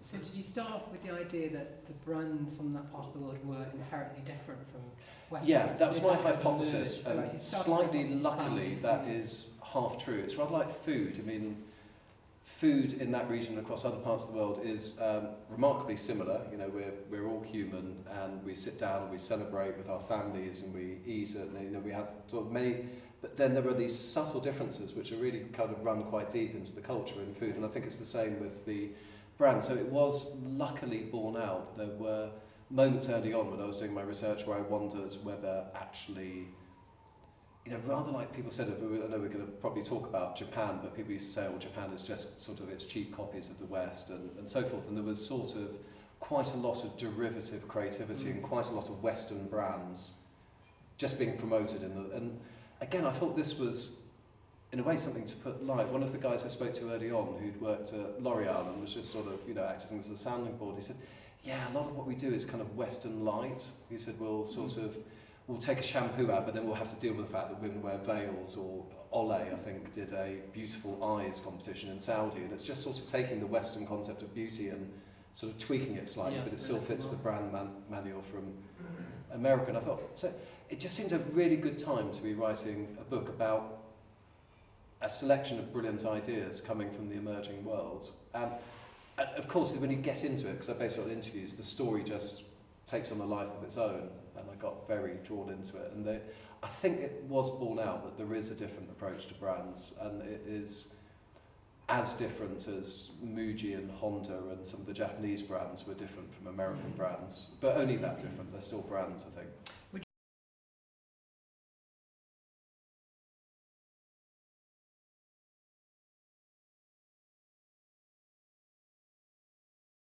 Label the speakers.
Speaker 1: So did you start off with the idea that the brands from that part of the world were inherently different from Western?
Speaker 2: Yeah, that was my
Speaker 1: Did that
Speaker 2: hypothesis,
Speaker 1: emerge? Right,
Speaker 2: and
Speaker 1: you started
Speaker 2: slightly
Speaker 1: with
Speaker 2: luckily
Speaker 1: family,
Speaker 2: that
Speaker 1: yeah.
Speaker 2: is half true. It's rather like food. I mean, food in that region and across other parts of the world is remarkably similar. You know, we're all human, and we sit down and we celebrate with our families and we eat it, and you know, we have sort of many. But then there are these subtle differences which are really kind of run quite deep into the culture in food, and I think it's the same with the brand. So it was luckily borne out. There were moments early on when I was doing my research where I wondered whether actually, you know, rather like people said, I know we're going to probably talk about Japan, but people used to say, oh, Japan is just sort of its cheap copies of the West and so forth. And there was sort of quite a lot of derivative creativity and quite a lot of Western brands just being promoted in the, and again, I thought this was, in a way, something to put light. One of the guys I spoke to early on who'd worked at L'Oreal and was just sort of, you know, acting as a sounding board, he said, yeah, a lot of what we do is kind of Western light. He said, we'll sort of, we'll take a shampoo out, but then we'll have to deal with the fact that women wear veils, or Olay, I think, did a beautiful eyes competition in Saudi, and it's just sort of taking the Western concept of beauty and sort of tweaking it slightly, but it still fits the brand manual from America. And I thought, so it just seemed a really good time to be writing a book about a selection of brilliant ideas coming from the emerging world. And of course, when you get into it, because I based it on interviews, the story just takes on a life of its own, and I got very drawn into it. And I think it was borne out that there is a different approach to brands, and it is as different as Muji and Honda and some of the Japanese brands were different from American brands, but only that different. They're still brands, I think.